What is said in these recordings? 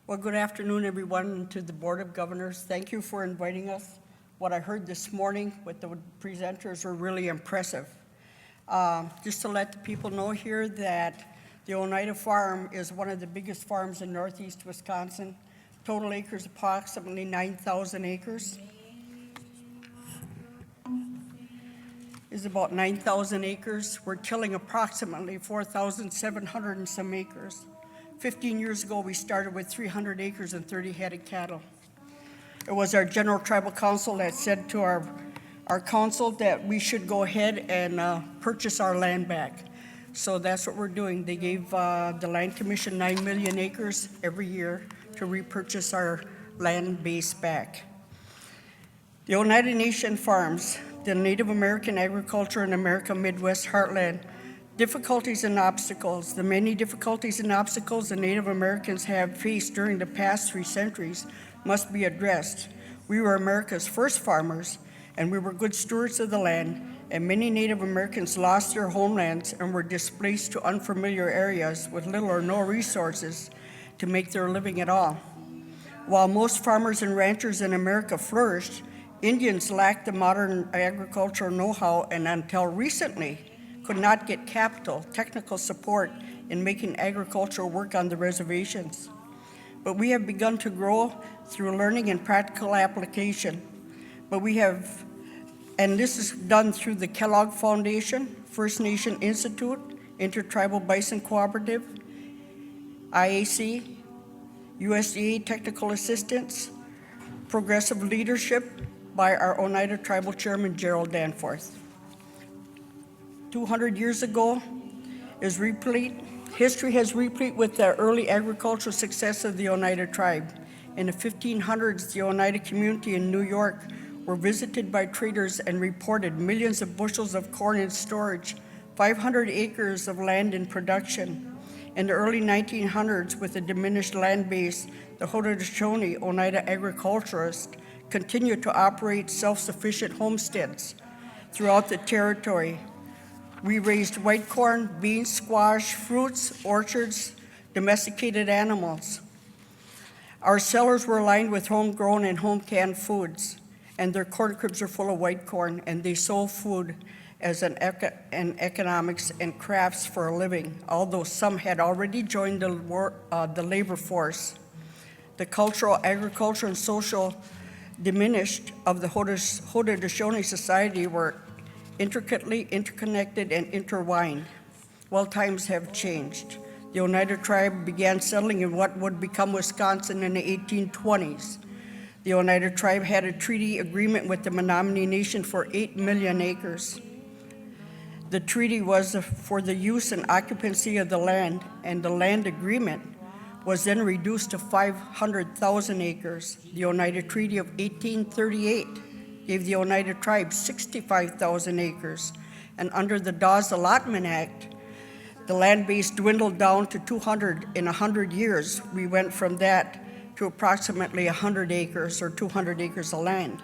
Well, good afternoon, everyone, and to the Board of Governors. Thank you for inviting us. What I heard this morning with the presenters were really impressive. Just to let the people know here that the Oneida Farm is one of the biggest farms in northeast Wisconsin. Total acres approximately 9,000 acres. Is about 9,000 acres. We're tilling approximately 4,700 and some acres. 15 years ago, we started with 300 acres and 30 head of cattle. It was our General Tribal Council that said to our council that we should go ahead and purchase our land back. So that's what we're doing. They gave the Land Commission 9 million acres every year to repurchase our land base back. The Oneida Nation farms, the Native American agriculture in America Midwest Heartland. Difficulties and obstacles. The many difficulties and obstacles the Native Americans have faced during the past 3 centuries must be addressed. We were America's first farmers, and we were good stewards of the land, and many Native Americans lost their homelands and were displaced to unfamiliar areas with little or no resources to make their living at all. While most farmers and ranchers in America flourished, Indians lacked the modern agricultural know-how and until recently could not get capital, technical support in making agricultural work on the reservations. But we have begun to grow through learning and practical application. And this is done through the Kellogg Foundation, First Nation Institute, Intertribal Bison Cooperative, IAC, USDA Technical Assistance, Progressive Leadership by our Oneida Tribal Chairman, Gerald Danforth. 200 years ago is replete. History has replete with the early agricultural success of the Oneida tribe. In the 1500s, the Oneida community in New York were visited by traders and reported millions of bushels of corn in storage, 500 acres of land in production. In the early 1900s, with a diminished land base, the Haudenosaunee Oneida agriculturists continued to operate self-sufficient homesteads throughout the territory. We raised white corn, beans, squash, fruits, orchards, domesticated animals. Our cellars were lined with homegrown and home-canned foods, and their corn cribs are full of white corn, and they sold food as an economics and crafts for a living, although some had already joined the labor force. The cultural, agriculture, and social diminished of the Haudenosaunee society were intricately interconnected and intertwined. Well, times have changed. The Oneida tribe began settling in what would become Wisconsin in the 1820s. The Oneida tribe had a treaty agreement with the Menominee Nation for 8 million acres. The treaty was for the use and occupancy of the land, and the land agreement was then reduced to 500,000 acres. The Oneida Treaty of 1838 gave the Oneida tribe 65,000 acres, and under the Dawes Allotment Act, the land base dwindled down to 200 in 100 years. We went from that to approximately 100 acres or 200 acres of land.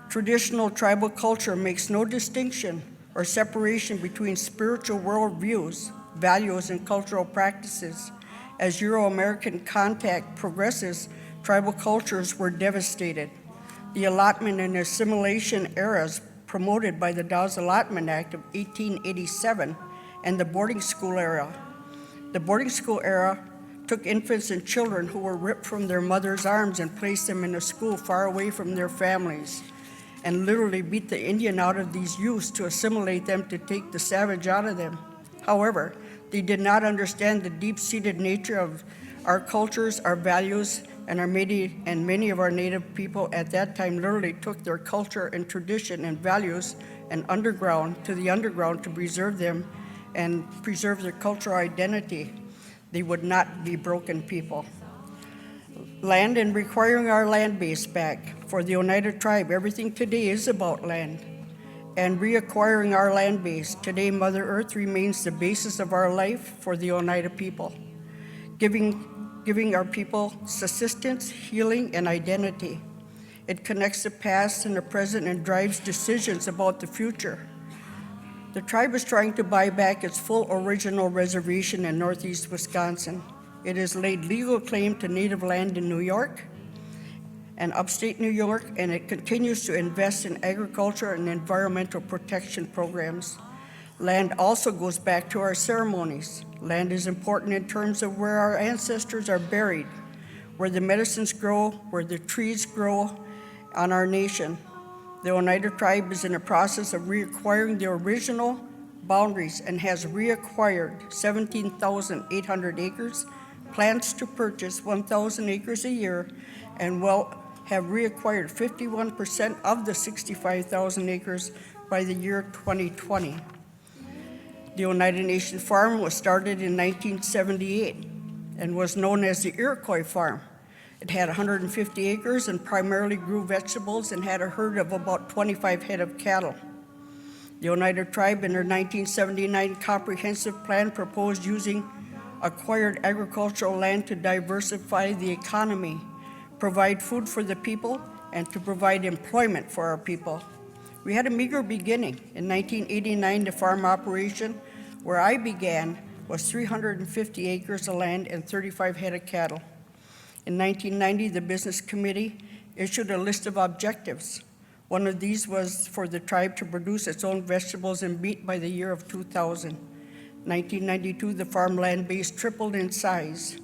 Traditional tribal culture makes no distinction or separation between spiritual worldviews, values, and cultural practices. As Euro-American contact progresses, tribal cultures were devastated. The allotment and assimilation eras promoted by the Dawes Allotment Act of 1887 and the boarding school era. The boarding school era took infants and children who were ripped from their mother's arms and placed them in a school far away from their families, and literally beat the Indian out of these youths to assimilate them, to take the savage out of them. However, they did not understand the deep-seated nature of our cultures, our values, and many of our Native people at that time literally took their culture and tradition and values and to the underground to preserve them and preserve their cultural identity. They would not be broken people. Land and requiring our land base back. For the Oneida tribe, everything today is about land and reacquiring our land base. Today, Mother Earth remains the basis of our life for the Oneida people, giving our people subsistence, healing, and identity. It connects the past and the present and drives decisions about the future. The tribe is trying to buy back its full original reservation in northeast Wisconsin. It has laid legal claim to native land in New York and upstate New York, and it continues to invest in agriculture and environmental protection programs. Land also goes back to our ceremonies. Land is important in terms of where our ancestors are buried, where the medicines grow, where the trees grow on our nation. The Oneida tribe is in the process of reacquiring the original boundaries and has reacquired 17,800 acres, plans to purchase 1,000 acres a year, and will have reacquired 51% of the 65,000 acres by the year 2020. The Oneida Nation Farm was started in 1978 and was known as the Iroquois Farm. It had 150 acres and primarily grew vegetables and had a herd of about 25 head of cattle. The Oneida tribe in their 1979 comprehensive plan proposed using acquired agricultural land to diversify the economy, provide food for the people, and to provide employment for our people. We had a meager beginning. In 1989, the farm operation where I began was 350 acres of land and 35 head of cattle. In 1990, the business committee issued a list of objectives. One of these was for the tribe to produce its own vegetables and meat by the year of 2000. 1992, the farmland base tripled in size.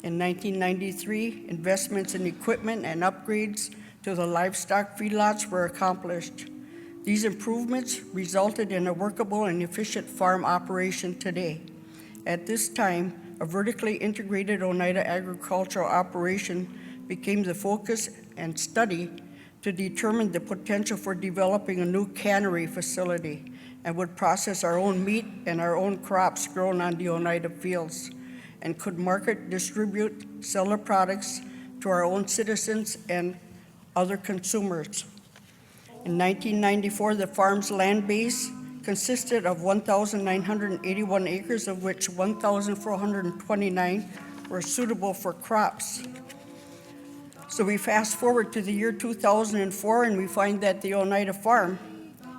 In 1993, investments in equipment and upgrades to the livestock feedlots were accomplished. These improvements resulted in a workable and efficient farm operation today. At this time, a vertically integrated Oneida agricultural operation became the focus and study to determine the potential for developing a new cannery facility and would process our own meat and our own crops grown on the Oneida fields, and could market, distribute, sell our products to our own citizens and other consumers. In 1994, the farm's land base consisted of 1,981 acres, of which 1,429 were suitable for crops. So we fast forward to the year 2004, and we find that the Oneida Farm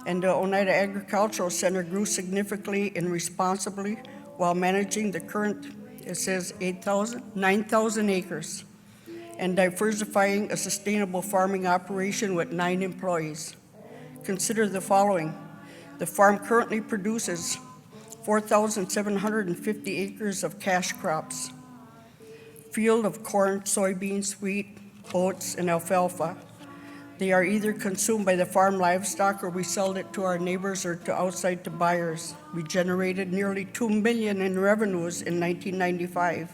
and the Oneida Agricultural Center grew significantly and responsibly while managing the current, it says 9,000 acres, and diversifying a sustainable farming operation with 9 employees. Consider the following. The farm currently produces 4,750 acres of cash crops, field of corn, soybeans, wheat, oats, and alfalfa. They are either consumed by the farm livestock or we sell it to our neighbors or to outside to buyers. We generated nearly $2 million in revenues in 1995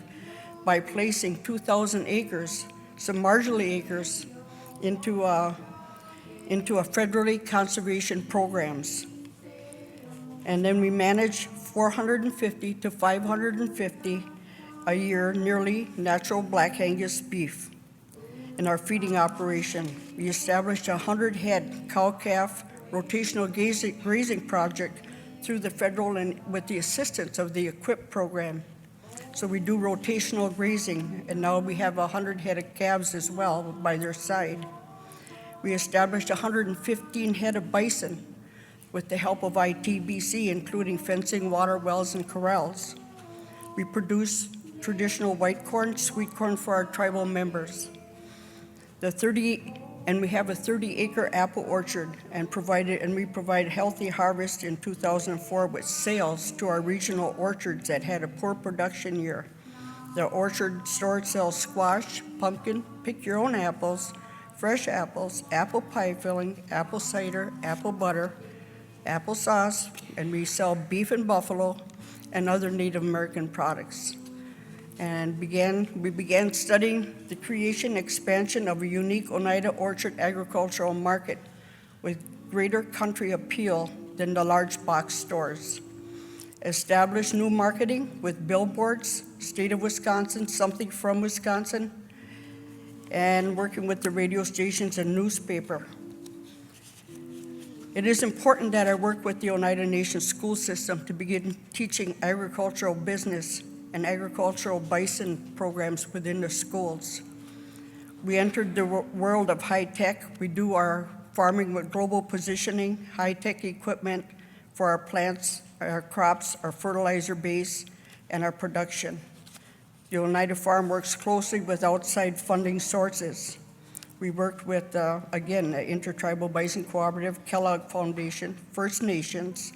by placing 2,000 acres, some marginally acres, into a federally conservation programs. And then we manage 450 to 550 a year, nearly natural Black Angus beef. In our feeding operation, we established a 100-head cow-calf rotational grazing project through the federal and with the assistance of the EQUIP program. So we do rotational grazing, and now we have 100 head of calves as well by their side. We established 115 head of bison with the help of ITBC, including fencing, water wells, and corrals. We produce traditional white corn, sweet corn for our tribal members. We have a 30-acre apple orchard and we provide healthy harvest in 2004 with sales to our regional orchards that had a poor production year. The orchard store sells squash, pumpkin, pick your own apples, fresh apples, apple pie filling, apple cider, apple butter, applesauce, and we sell beef and buffalo and other Native American products. And we began studying the creation and expansion of a unique Oneida orchard agricultural market with greater country appeal than the large box stores. Established new marketing with billboards, state of Wisconsin, something from Wisconsin, and working with the radio stations and newspaper. It is important that I work with the Oneida Nation school system to begin teaching agricultural business and agricultural bison programs within the schools. We entered the world of high tech. We do our farming with global positioning, high tech equipment for our plants, our crops, our fertilizer base, and our production. The Oneida Farm works closely with outside funding sources. We worked with, again, the Intertribal Bison Cooperative, Kellogg Foundation, First Nations,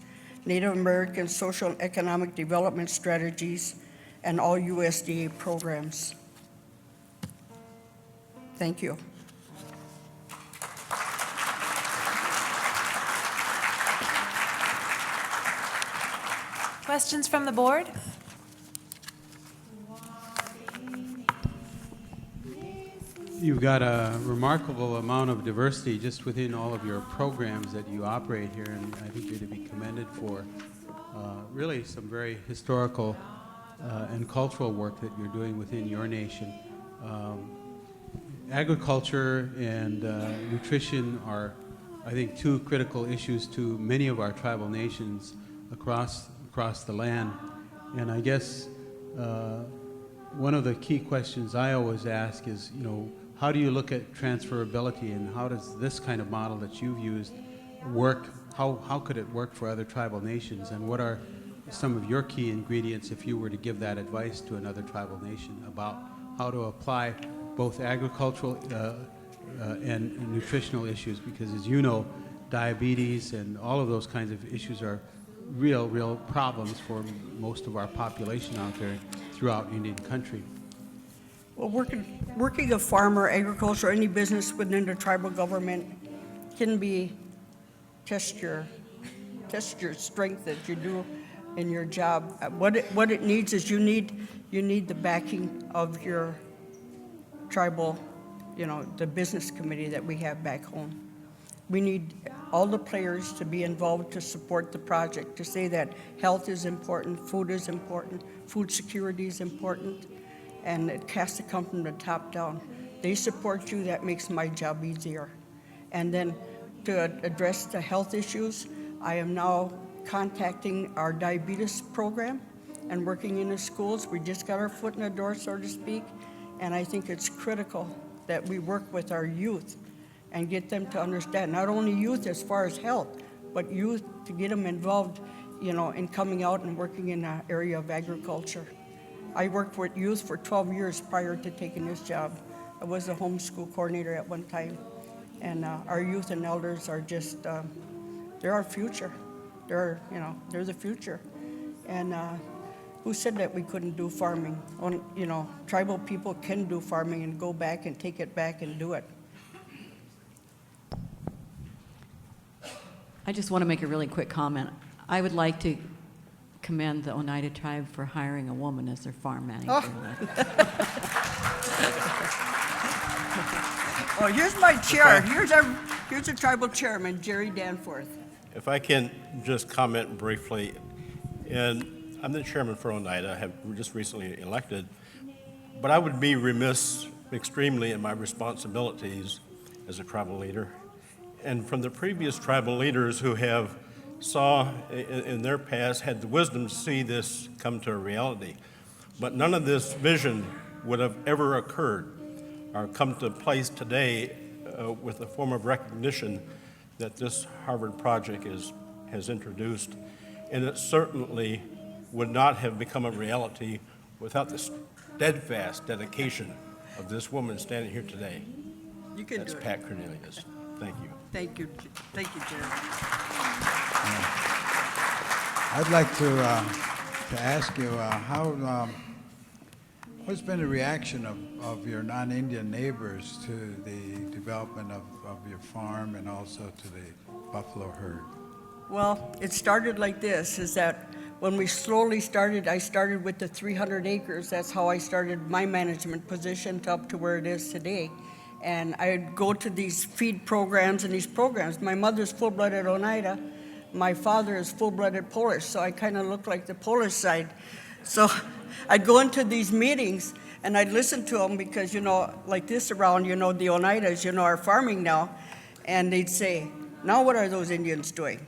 Native American Social and Economic Development Strategies, and all USDA programs. Thank you. Questions from the board? You've got a remarkable amount of diversity just within all of your programs that you operate here, and I think you're to be commended for really some very historical and cultural work that you're doing within your nation. Agriculture and nutrition are, I think, two critical issues to many of our tribal nations across the land. And I guess one of the key questions I always ask is, how do you look at transferability, and how does this kind of model that you've used work? How could it work for other tribal nations, and what are some of your key ingredients if you were to give that advice to another tribal nation about how to apply both agricultural and nutritional issues? Because as you know, diabetes and all of those kinds of issues are real problems for most of our population out there throughout Indian country. Well, working a farm or agriculture, any business within the tribal government can be test your strength that you do in your job. What it needs is you need the backing of your tribal, the business committee that we have back home. We need all the players to be involved to support the project, to say that health is important, food security is important, and it has to come from the top down. They support you, that makes my job easier. And then to address the health issues, I am now contacting our diabetes program and working in the schools. We just got our foot in the door, so to speak, and I think it's critical that we work with our youth and get them to understand, not only youth as far as health, but youth to get them involved, in coming out and working in the area of agriculture. I worked with youth for 12 years prior to taking this job. I was a homeschool coordinator at one time, and our youth and elders are just, they're our future. They're the future. And who said that we couldn't do farming? Tribal people can do farming and go back and take it back and do it. I just want to make a really quick comment. I would like to commend the Oneida tribe for hiring a woman as their farm manager. Oh, here's my chair. Here's a tribal chairman, Jerry Danforth. If I can just comment briefly, and I'm the chairman for Oneida, have just recently elected, but I would be remiss extremely in my responsibilities as a tribal leader. And from the previous tribal leaders who have saw in their past, had the wisdom to see this come to a reality. But none of this vision would have ever occurred or come to place today with the form of recognition that this Harvard project has introduced. And it certainly would not have become a reality without the steadfast dedication of this woman standing here today. You can That's do it. Pat Cornelius. Thank you. Thank you, Jerry. I'd like to ask you what's been the reaction of your non-Indian neighbors to the development of your farm and also to the buffalo herd? Well, it started like this, is that when we slowly started, I started with the 300 acres. That's how I started my management position up to where it is today. And I'd go to these feed programs and these programs. My mother's full-blooded Oneida. My father is full-blooded Polish, so I kind of look like the Polish side. So I'd go into these meetings and I'd listen to them because, like this around, the Oneidas, are farming now. And they'd say, now what are those Indians doing?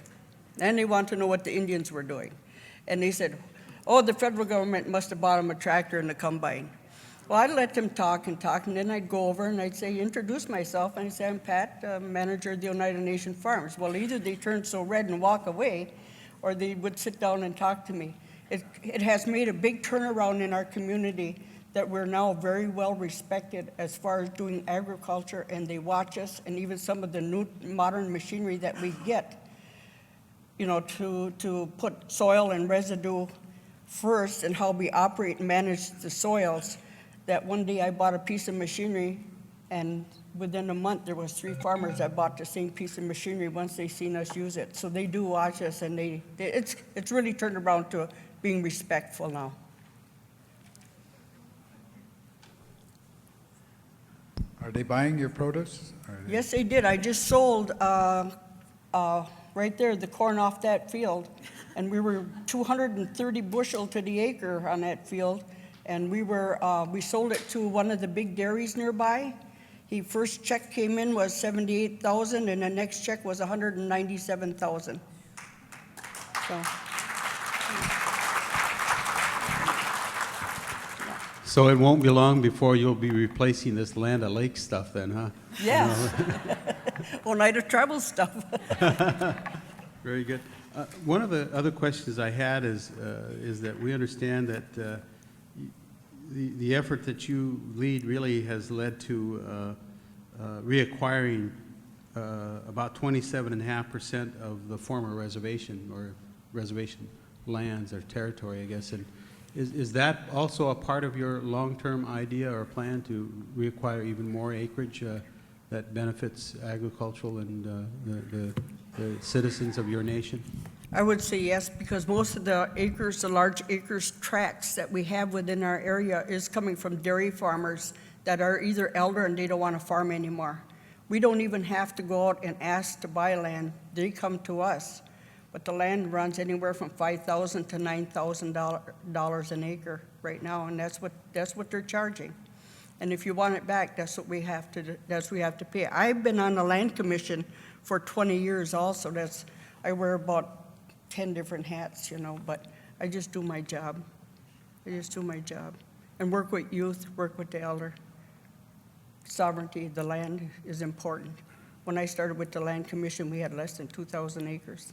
And they want to know what the Indians were doing. And they said, oh, the federal government must have bought them a tractor and a combine. Well, I'd let them talk, and then I'd go over and I'd say, introduce myself, and I'd say, I'm Pat, manager of the Oneida Nation Farms. Well, either they turned so red and walk away, or they would sit down and talk to me. It has made a big turnaround in our community that we're now very well respected as far as doing agriculture, and they watch us, and even some of the new modern machinery that we get, you know, to put soil and residue first and how we operate and manage the soils, that one day I bought a piece of machinery, and within a month, there was 3 farmers that bought the same piece of machinery once they seen us use it. So they do watch us, and it's really turned around to being respectful now. Are they buying your produce? Are they- Yes, they did. I just sold right there the corn off that field, and we were 230 bushel to the acre on that field, and we sold it to one of the big dairies nearby. He first check came in was 78,000, and the next check was 197,000. So. So it won't be long before you'll be replacing this Land O'Lake stuff then, huh? Yes. Oneida travel stuff. Very good. One of the other questions I had is that we understand that the effort that you lead really has led to reacquiring about 27.5% of the former reservation or reservation lands or territory, I guess. And is that also a part of your long-term idea or plan to reacquire even more acreage that benefits agricultural and the citizens of your nation? I would say yes, because most of the acres, the large acres tracts that we have within our area is coming from dairy farmers that are either elder and they don't want to farm anymore. We don't even have to go out and ask to buy land. They come to us. But the land runs anywhere from $5,000 to $9,000 an acre right now, and that's what they're charging. And if you want it back, that's what we have to do, that's what we have to pay. I've been on the land commission for 20 years also. I wear about 10 different hats, you know, but I just do my job. I just do my job and work with youth, work with the elder. Sovereignty of the land is important. When I started with the land commission, we had less than 2,000 acres.